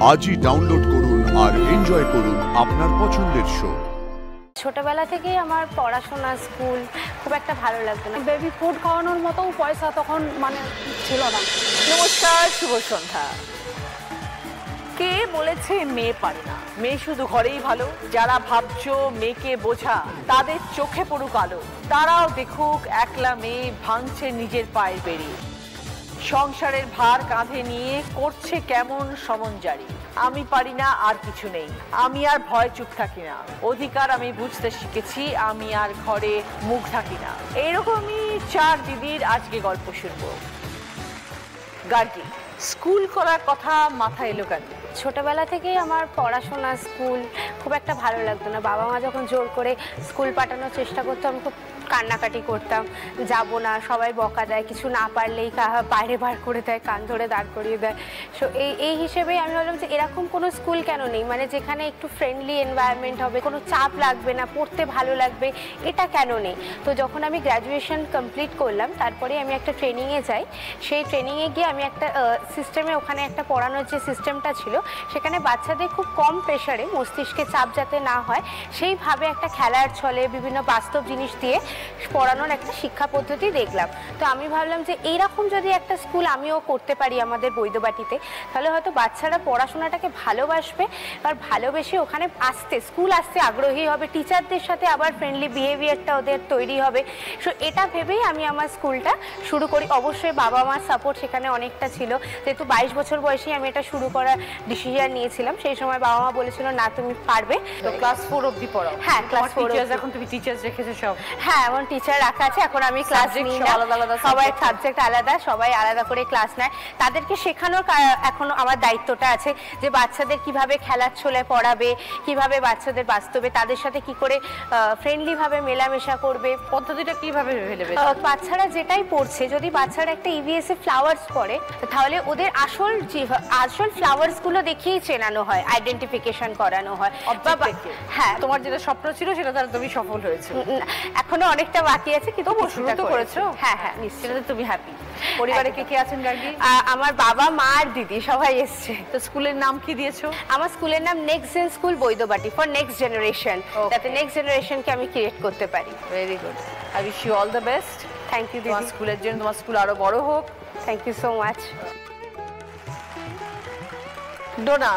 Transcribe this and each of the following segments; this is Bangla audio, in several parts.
আজই ডাউনলোড করুন আর এনজয় করুন আপনার পছন্দের শো। ছোটবেলা থেকেই আমার পড়াশোনা স্কুল খুব একটা ভালো লাগতো না। বেবি ফুড খাওয়ানোর মতো পয়সা তখন ছিল না। নমস্কার, শুভ সন্ধ্যা। কে বলেছে মেয়ে পারে না? মেয়ে শুধু ঘরেই ভালো। যারা ভাবছো মেয়েকে বোঝা, তাদের চোখে পড়ুক আলো। তারাও দেখুক একলা মেয়ে ভাঙছে নিজের পায়ের বেরিয়ে, সংসারের ভার কাঁধে নিয়ে করছে কেমন সমন জারি। আমি পারি না আর কিছু নেই, আমি আর ভয় চুপ থাকি না, অধিকার আমি বুঝতে শিখেছি, আমি আর ঘরে মুখ ঢাকি না। এইরকমই চার দিদির আজকে গল্প শুনবো। গার্গী, স্কুল করার কথা মাথায় এলো কেন? ছোটবেলা থেকেই আমার পড়াশোনা স্কুল খুব একটা ভালো লাগতো না। বাবা মা যখন জোর করে স্কুল পাঠানোর চেষ্টা করতো আমি খুব কান্নাকাটি করতাম, যাব না, সবাই বকা দেয়, কিছু না পারলেই বাইরে বার করে দেয়, কান ধরে দাঁড় করিয়ে দেয়। সো এই হিসেবেই আমি ভাবলাম যে এরকম কোনো স্কুল কেন নেই, মানে যেখানে একটু ফ্রেন্ডলি এনভায়রনমেন্ট হবে, কোনো চাপ লাগবে না, পড়তে ভালো লাগবে, এটা কেন নেই। তো যখন আমি গ্র্যাজুয়েশন কমপ্লিট করলাম তারপরে আমি একটা ট্রেনিংয়ে যাই। সেই ট্রেনিংয়ে গিয়ে আমি একটা সিস্টেমে, ওখানে একটা পড়ানোর যে সিস্টেমটা ছিল সেখানে বাচ্চাদের খুব কম প্রেশারে, মস্তিষ্কে চাপ যাতে না হয় সেইভাবে একটা খেলার ছলে বিভিন্ন বাস্তব জিনিস দিয়ে পড়ানোর একটা শিক্ষা পদ্ধতি দেখলাম। তো আমি ভাবলাম যে এইরকম যদি একটা স্কুল আমিও করতে পারি আমাদের বৈদ্যবাটিতে, তাহলে হয়তো বাচ্চারা পড়াশোনাটাকে ভালোবাসবে আর ভালোবেসে ওখানে স্কুল আসতে আগ্রহী হবে, টিচারদের সাথে আবার ফ্রেন্ডলি বিহেভিয়ারটা ওদের তৈরি হবে। সো এটা ভেবেই আমি আমার স্কুলটা শুরু করি। অবশ্যই বাবা মার সাপোর্ট সেখানে অনেকটা ছিল, যেহেতু 22 বছর বয়সেই আমি এটা শুরু করার ডিসিশন নিয়েছিলাম। সেই সময় বাবা মা বলেছিল না তুমি পারবে। তো ক্লাস 4 অবধি পড়াও? হ্যাঁ, ক্লাস 4। এখন তুমি টিচার্স রেখেছো সব? হ্যাঁ, এমন টিচার রাখা আছে। এখন আমি ক্লাস নিই না, সবাই সাবজেক্ট আলাদা, সবাই আলাদা করে ক্লাস নেয়। তাদেরকে শেখানোর এখনো আমার দায়িত্বটা আছে যে বাচ্চাদের কিভাবে খেলার ছলে পড়াবে, কিভাবে বাচ্চাদের বাস্তবে তাদের সাথে কি করে ফ্রেন্ডলি ভাবে মেলামেশা করবে, পদ্ধতিটা কিভাবে ভেবে। বাচ্চারা যেটাই পড়ছে, যদি বাচ্চারা একটা ইভিএসএ ফ্লাওয়ার্স পড়ে তাহলে ওদের আসল ফ্লাওয়ার্স গুলো দেখিয়ে চেনানো হয়, আইডেন্টিফিকেশন করানো হয়। হ্যাঁ, তোমার যেটা স্বপ্ন ছিল সেটা তাহলে তুমি সফল হয়েছে। এখনো অনেকটা বাকি আছে, কিন্তু শুরু তো করেছো। হ্যাঁ হ্যাঁ, নিশ্চয়ই। তুমি হ্যাপি? পরিবারে কে কে আছেন গার্গী? আমার বাবা, মা আর দিদি সবাই এসছে। তো স্কুলের নাম কি দিয়েছো? আমার স্কুলের নাম next gen school Baidyabati, for next generation, যাতে নেক্সট জেনারেশনকে আমি ক্রিয়েট করতে পারি। Very good, I wish you all the best. Thank you দিদি। তোমার স্কুলের জন্য, তোমার স্কুল আরো বড় হোক। Thank you so much. Dona,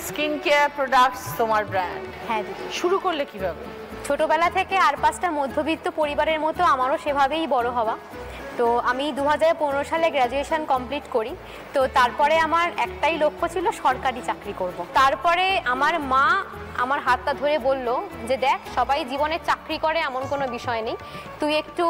skin care products তোমার ব্র্যান্ড। হ্যাঁ দিদি। শুরু করলে কিভাবে? ছোটবেলা থেকে আর 5টা মধ্যবিত্ত পরিবারের মতো আমারও সেভাবেই বড় হওয়া। তো আমি 2015 সালে গ্র্যাজুয়েশন কমপ্লিট করি। তো তারপরে আমার একটাই লক্ষ্য ছিল সরকারি চাকরি করব। তারপরে আমার মা আমার হাতটা ধরে বলল যে দেখ, সবাই জীবনে চাকরি করে এমন কোনো বিষয় নেই, তুই একটু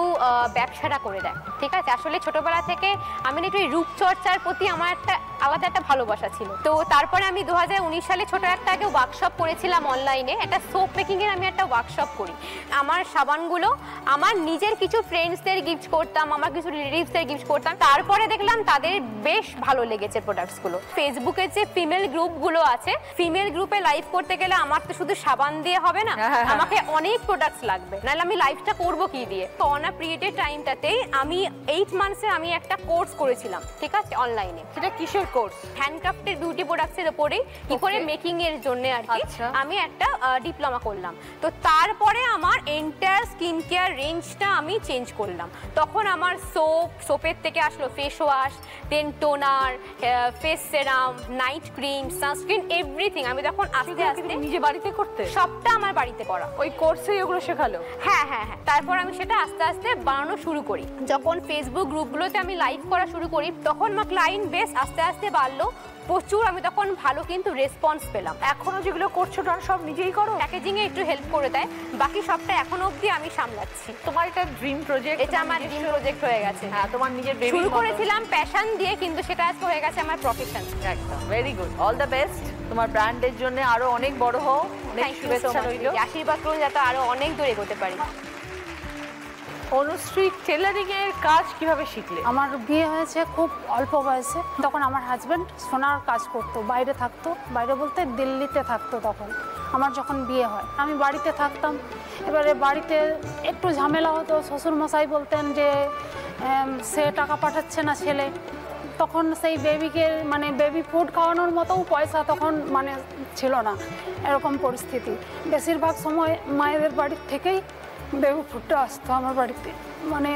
ব্যবসাটা করে দেখ, ঠিক আছে? আসলে ছোটবেলা থেকে আমি একটু রূপচর্চার প্রতি আমার একটা আলাদা একটা ভালোবাসা ছিল। তো তারপরে আমি 2019 সালে ছোট একটা আগে ওয়ার্কশপ করেছিলাম অনলাইনে, একটা সোপ মেকিংয়ের আমি একটা ওয়ার্কশপ করি। আমার সাবানগুলো আমার নিজের কিছু ফ্রেন্ডসদের গিফট করতাম, আমার কিছু রিলেটিভসদের গিফট করতাম। তারপরে দেখলাম তাদের বেশ ভালো লেগেছে প্রোডাক্টসগুলো। ফেসবুকের যে ফিমেল গ্রুপগুলো আছে, ফিমেল গ্রুপে লাইভ করতে গেলে আমার তো শুধু সাবান দিয়ে হবে না, আমাকে অনেক প্রোডাক্টস লাগবে, নাহলে আমি লাইভটা করবো কি দিয়ে। তো অন আ পিরিয়ডের টাইমটাতেই আমি 8 মান্থসে আমি একটা কোর্স করেছিলাম, ঠিক আছে, অনলাইনে। সেটা কিসের কোর্স? হ্যান্ডক্রাফটের বিউটি প্রোডাক্টসের উপরেই কি করে মেকিং এর জন্য আর কি আমি একটা ডিপ্লোমা করলাম। তো তারপরে আমার এন্টায়ার স্কিন কেয়ার রেঞ্জটা আমি চেঞ্জ করলাম। তখন আমার সোপের থেকে আসলো ফেস ওয়াশ, দেন টোনার, ফেস সেরাম, নাইট ক্রিম, সানস্ক্রিন, এভরিথিং। আমি তখন আস্তে আস্তে নিজে বাড়িতে করতে, সবটা আমার বাড়িতে করা। ওই কোর্সেই ওগুলো শেখালো? হ্যাঁ হ্যাঁ হ্যাঁ। তারপর আমি সেটা আস্তে আস্তে বানানো শুরু করি। যখন ফেসবুক গ্রুপগুলোতে আমি লাইভ করা শুরু করি তখন আমার ক্লায়েন্ট বেস আস্তে আস্তে বাড়লো প্রচুর। আমি তখন ভালো কিন্তু রেসপন্স পেলাম। এখনো যেগুলো করছো না সব নিজেই করো? প্যাকেজিং এ একটু হেল্প করে দেয়, বাকি সবটা এখনো অবধি আমি সামলাচ্ছি। তোমার এটা ড্রিম প্রজেক্ট? এটা আমার ড্রিম প্রজেক্ট হয়ে গেছে। হ্যাঁ, তোমার নিজের বেবি। শুরু করেছিলাম প্যাশন দিয়ে, কিন্তু সেটা আজকে হয়ে গেছে আমার প্রফেশন। একদম, very good, all the best. তোমার ব্র্যান্ডের জন্য আরো অনেক বড় হও, অনেক শুভেচ্ছা রইল। আশীর্বাদ করুন যাতে আরো অনেক দূর এগোতে পারি। অনুশ্রী, টেলারিং এর কাজ কিভাবে শিখলে? আমার বিয়ে হয়েছে খুব অল্প বয়সে, তখন আমার হাজব্যান্ড সোনার কাজ করতো, বাইরে থাকতো, বাইরে বলতে দিল্লিতে থাকতো। তখন আমার যখন বিয়ে হয় আমি বাড়িতে থাকতাম। এবারে বাড়িতে একটু ঝামেলা হতো, শ্বশুরমশাই বলতেন যে সে টাকা পাঠাচ্ছে না ছেলে, তখন সেই বেবিকে মানে বেবি ফুড খাওয়ানোর মতোও পয়সা তখন মানে ছিল না, এরকম পরিস্থিতি। বেশিরভাগ সময় মায়েদের বাড়ির থেকেই বেবি ফুডটা আসতো আমার বাড়িতে। মানে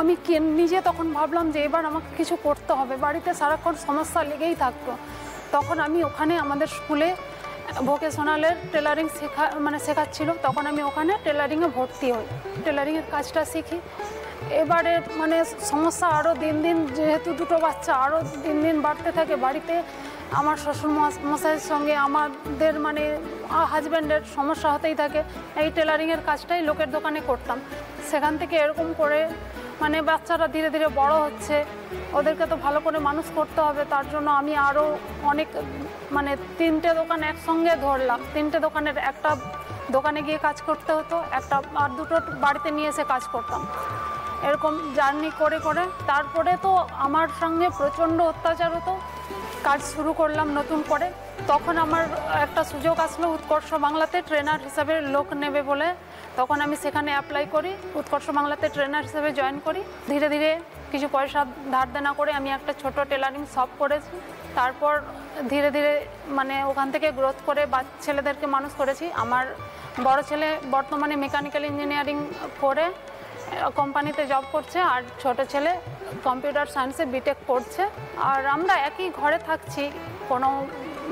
আমি নিজে তখন ভাবলাম যে এবার আমাকে কিছু করতে হবে, বাড়িতে সারাক্ষণ সমস্যা লেগেই থাকতো। তখন আমি ওখানে আমাদের স্কুলে ভোকেশনালের টেলারিং শেখাচ্ছিল, তখন আমি ওখানে টেলারিংয়ে ভর্তি হই, টেলারিংয়ের কাজটা শিখি। এবারে মানে সমস্যা আরও দিন দিন, যেহেতু দুটো বাচ্চা আরও দিন দিন বাড়তে থাকে বাড়িতে, আমার শ্বশুর মশাইয়ের সঙ্গে আমাদের মানে হাজব্যান্ডের সমস্যা হতেই থাকে। এই টেলারিংয়ের কাজটাই লোকের দোকানে করতাম। সেখান থেকে এরকম করে মানে বাচ্চারা ধীরে ধীরে বড় হচ্ছে, ওদেরকে তো ভালো করে মানুষ করতে হবে, তার জন্য আমি আরও অনেক মানে 3টে দোকান একসঙ্গে ধরলাম। 3টে দোকানের একটা দোকানে গিয়ে কাজ করতে হতো, একটা আর 2টো বাড়িতে নিয়ে এসে কাজ করতাম। এরকম জার্নি করে করে তারপরে তো আমার সঙ্গে প্রচণ্ড অত্যাচার হতো। কাজ শুরু করলাম নতুন করে, তখন আমার একটা সুযোগ আসলো উৎকর্ষ বাংলাতে ট্রেনার হিসাবে লোক নেবে বলে। তখন আমি সেখানে অ্যাপ্লাই করি, উৎকর্ষ বাংলাতে ট্রেনার হিসেবে জয়েন করি। ধীরে ধীরে কিছু পয়সা ধার দেনা করে আমি একটা ছোট টেলারিং শপ করেছি। তারপর ধীরে ধীরে মানে ওখান থেকে গ্রোথ করে ছেলেদেরকে মানুষ করেছি। আমার বড় ছেলে বর্তমানে মেকানিক্যাল ইঞ্জিনিয়ারিং করে কোম্পানিতে জব করছে, আর ছোট ছেলে কম্পিউটার সায়েন্সে বিটেক করছে। আর আমরা একই ঘরে থাকছি, কোনো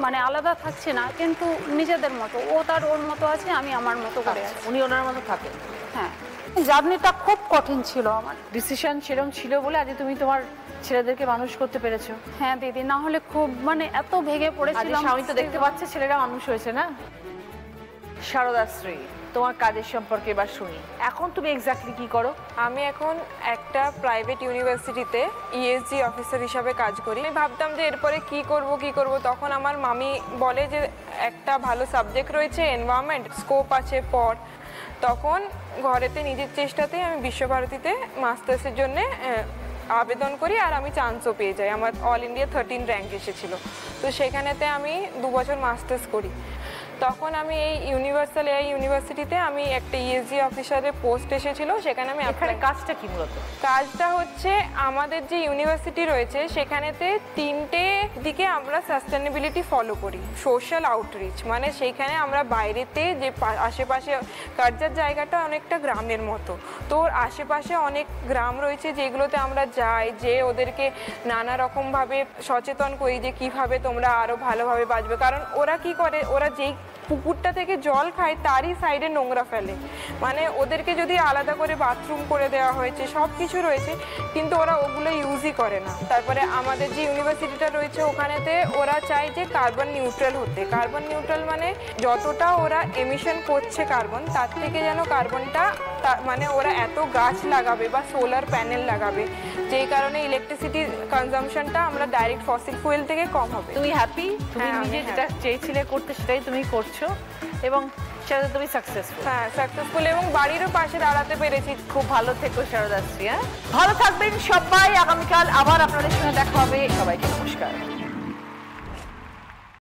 মানে আলাদা থাকছি না, কিন্তু নিজেদের মতো। ও তার ওর মতো আছে, আমি আমার মতো করে আছি। উনি ওনার মতো থাকেন। হ্যাঁ, জার্নিটা খুব কঠিন ছিল আমার। ডিসিশন সেরকম ছিল বলে আজ তুমি তোমার ছেলেদেরকে মানুষ করতে পেরেছো। হ্যাঁ দিদি, না হলে খুব মানে এত ভেঙে পড়েছিলাম। স্বামী তো দেখতে পাচ্ছে ছেলেরা মানুষ হয়েছে না। শারদাশ্রী, তোমার কাজের সম্পর্কে এবার শুনি। এখন তুমি এক্স্যাক্টলি কি করো? আমি এখন একটা প্রাইভেট ইউনিভার্সিটিতে ইএসজি অফিসার হিসাবে কাজ করি। আমি ভাবতাম যে এরপরে কি করব। তখন আমার মামি বলে যে একটা ভালো সাবজেক্ট রয়েছে এনভায়রনমেন্ট, স্কোপ আছে পর। তখন ঘরেতে নিজের চেষ্টাতেই আমি বিশ্বভারতীতে মাস্টার্সের জন্যে আবেদন করি, আর আমি চান্সও পেয়ে যাই। আমার অল ইন্ডিয়া 13 র্যাঙ্ক এসেছিল। তো সেখানেতে আমি 2 বছর মাস্টার্স করি। তখন আমি এই ইউনিভার্সাল এআই ইউনিভার্সিটিতে আমি একটা ইএসজি অফিসারের পোস্ট এসেছিল, সেখানে আমি কাজটা কি মূলত? কাজটা হচ্ছে আমাদের যে ইউনিভার্সিটি রয়েছে সেখানেতে 3টে দিকে আমরা সাস্টেনেবিলিটি ফলো করি। সোশ্যাল আউটরিচ মানে সেইখানে আমরা বাইরেতে যে আশেপাশে কার্যার জায়গাটা অনেকটা গ্রামের মতো, তো আশেপাশে অনেক গ্রাম রয়েছে যেগুলোতে আমরা যাই, যে ওদেরকে নানা রকমভাবে সচেতন করি যে কিভাবে তোমরা আরও ভালোভাবে বাঁচবে। কারণ ওরা কি করে, ওরা যেই পুকুরটা থেকে জল খায় তারই সাইডে নোংরা ফেলে। মানে ওদেরকে যদি আলাদা করে বাথরুম করে দেওয়া হয়েছে, সব কিছু রয়েছে, কিন্তু ওরা ওগুলো ইউজই করে না। তারপরে আমাদের যে ইউনিভার্সিটিটা রয়েছে ওখানেতে ওরা চায় যে কার্বন নিউট্রাল হতে। কার্বন নিউট্রাল মানে যতটা ওরা এমিশন করছে কার্বন, তার থেকে যেন কার্বনটা মানে ওরা এত গাছ লাগাবে বা সোলার প্যানেল লাগাবে, যেই কারণে ইলেকট্রিসিটির কনজাম্পশনটা আমরা ডাইরেক্ট ফসিল ফুয়েল থেকে কম হবে। তুমি হ্যাপি? তুমি নিজে যেটা চেয়েছিলে করতে সেটাই তুমি করছো এবং সেটাতে তুমি সাকসেসফুল? হ্যাঁ, সাকসেসফুল, এবং বাড়িরও পাশে দাঁড়াতে পেরেছি। খুব ভালো থেকো শারদাশ্রী। হ্যাঁ, ভালো থাকবেন সবাই। আগামীকাল আবার আপনাদের সঙ্গে দেখা হবে। সবাইকে নমস্কার।